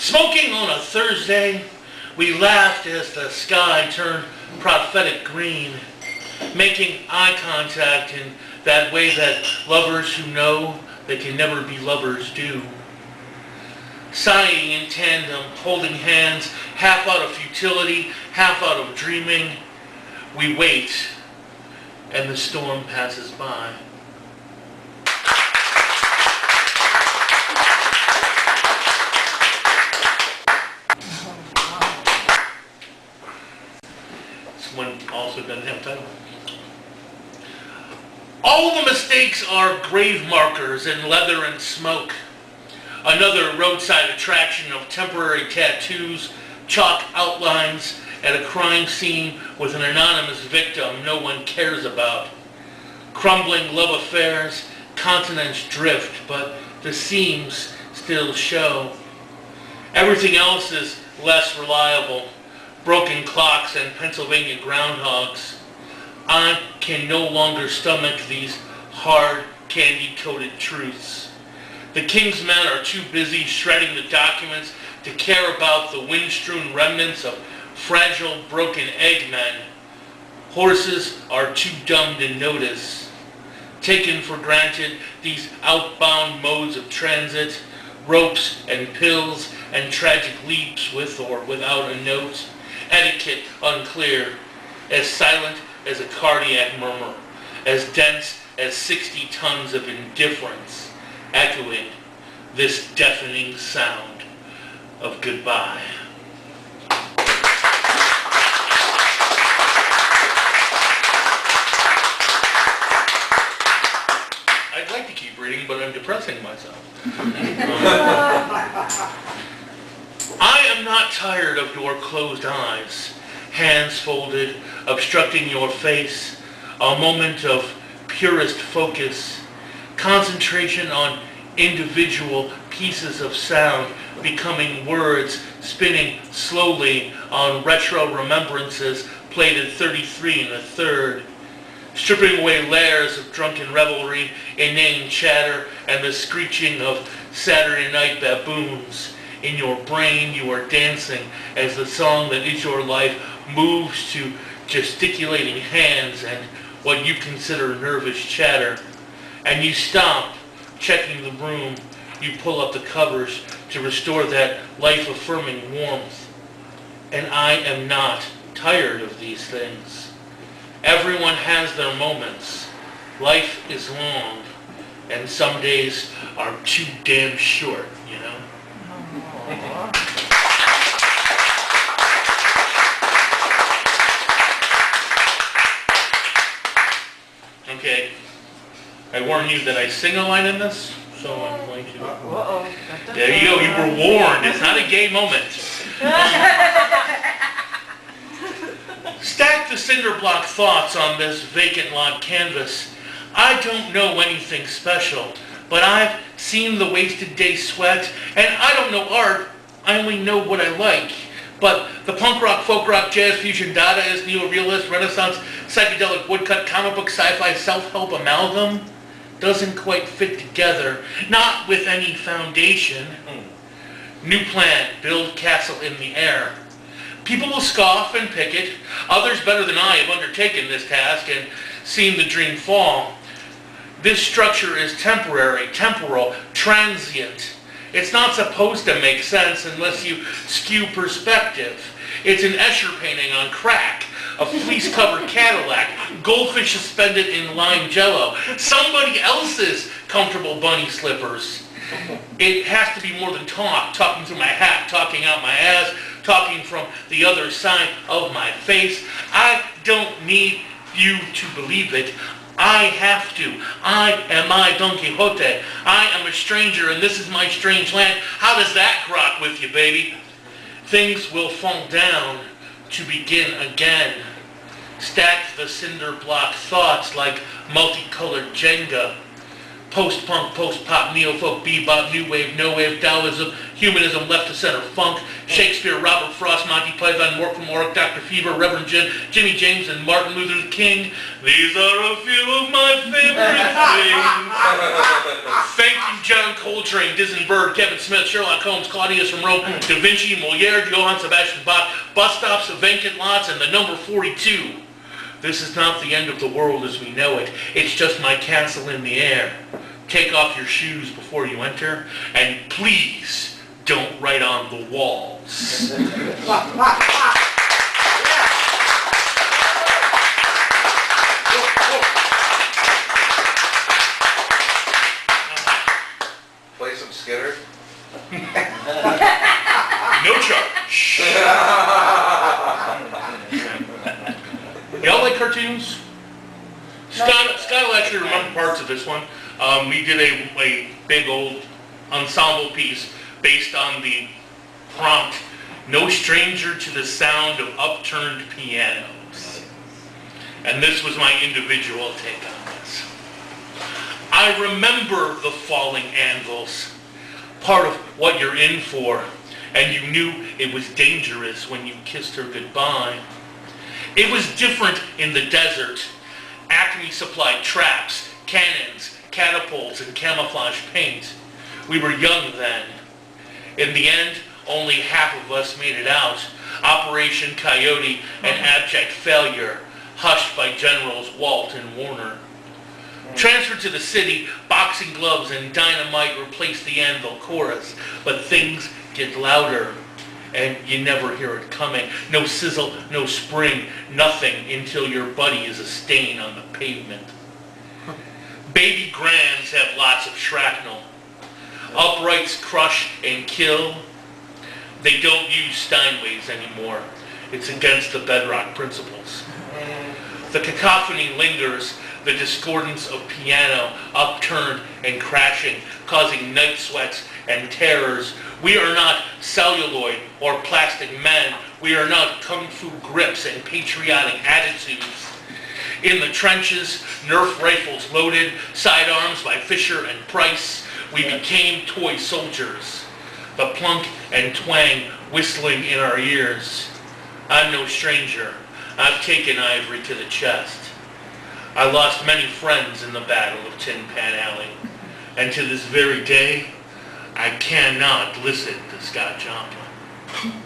Smoking on a Thursday, we laughed as the sky turned prophetic green, making eye contact in that way that lovers who know they can never be lovers do. Sighing in tandem, holding hands, half out of futility, half out of dreaming, we wait, and the storm passes by. This one also doesn't have a title. All the mistakes are grave markers in leather and smoke. Another roadside attraction of temporary tattoos, chalk outlines at a crime scene with an anonymous victim no one cares about. Crumbling love affairs, continents drift, but the seams still show. Everything else is less reliable. Broken clocks and Pennsylvania groundhogs. I can no longer stomach these hard, candy-coated truths. The king's men are too busy shredding the documents to care about the wind-strewn remnants of fragile, broken eggmen. Horses are too dumb to notice. Taken for granted, these outbound modes of transit, ropes and pills and tragic leaps with or without a note, etiquette unclear, as silent as a cardiac murmur, as dense as 60 tons of indifference, echoing this deafening sound of goodbye. I'd like to keep reading, but I'm depressing myself. I am not tired of your closed eyes, hands folded, obstructing your face, a moment of purest focus, concentration on individual pieces of sound becoming words, spinning slowly on retro remembrances played at 33 1/3, stripping away layers of drunken revelry, inane chatter, and the screeching of Saturday night baboons. In your brain you are dancing as the song that is your life moves to gesticulating hands and what you consider nervous chatter. And you stop, checking the room. You pull up the covers to restore that life-affirming warmth. And I am not tired of these things. Everyone has their moments. Life is long, and some days are too damn short, you know? Okay, I warn you that I sing a line in this, so I'm going to... Uh-oh. There you go, you were warned. It's not a gay moment. Stack the cinder block thoughts on this vacant log canvas. I don't know anything special, but I've seen the wasted day sweat, and I don't know art. I only know what I like. But the punk rock, folk rock, jazz fusion, Dadaist, neo-realist, Renaissance, psychedelic woodcut, comic book, sci-fi, self-help amalgam doesn't quite fit together. Not with any foundation. New plan, build castle in the air. People will scoff and pick it. Others better than I have undertaken this task and seen the dream fall. This structure is temporary, temporal, transient. It's not supposed to make sense unless you skew perspective. It's an Escher painting on crack, a fleece-covered Cadillac, goldfish suspended in lime jello, somebody else's comfortable bunny slippers. It has to be more than talk, talking through my hat, talking out my ass, talking from the other side of my face. I don't need you to believe it. I have to. I am my Don Quixote. I am a stranger and this is my strange land. How does that grok with you, baby? Things will fall down to begin again. Stack the cinder block thoughts like multicolored Jenga. Post-punk, post-pop, neo-folk, bebop, new wave, no wave, Taoism, humanism, left to center, funk, Shakespeare, Robert Frost, Monty Python, Mork from Ork, Dr. Fever, Reverend Jim, Jimmy James, and Martin Luther King. These are a few of my favorite things. Thank you, John Coltrane, Dizenberg, Kevin Smith, Sherlock Holmes, Claudius from Rome, Da Vinci, Moliere, Johann Sebastian Bach, bus stops, vacant lots, and the number 42. This is not the end of the world as we know it. It's just my castle in the air. Take off your shoes before you enter, and please don't write on the walls. Play some Skitter. No charge. Y'all like cartoons? Scott will actually remember parts of this one. We did a big old ensemble piece based on the prompt, "No stranger to the sound of upturned pianos." And this was my individual take on this. I remember the falling anvils, part of what you're in for, and you knew it was dangerous when you kissed her goodbye. It was different in the desert. Acme supplied traps, cannons, catapults, and camouflage paint. We were young then. In the end, only half of us made it out. Operation Coyote, an abject failure, hushed by Generals Walt and Warner. Transferred to the city, boxing gloves and dynamite replaced the anvil chorus, but things get louder, and you never hear it coming. No sizzle, no spring, nothing until your buddy is a stain on the pavement. Baby grands have lots of shrapnel. Uprights crush and kill. They don't use Steinways anymore. It's against the bedrock principles. The cacophony lingers, the discordance of piano upturned and crashing, causing night sweats and terrors. We are not celluloid or plastic men. We are not kung fu grips and patriotic attitudes. In the trenches, Nerf rifles loaded, sidearms by Fisher and Price, we became toy soldiers. The plunk and twang whistling in our ears. I'm no stranger. I've taken ivory to the chest. I lost many friends in the Battle of Tin Pan Alley, and to this very day, I cannot listen to Scott Joplin.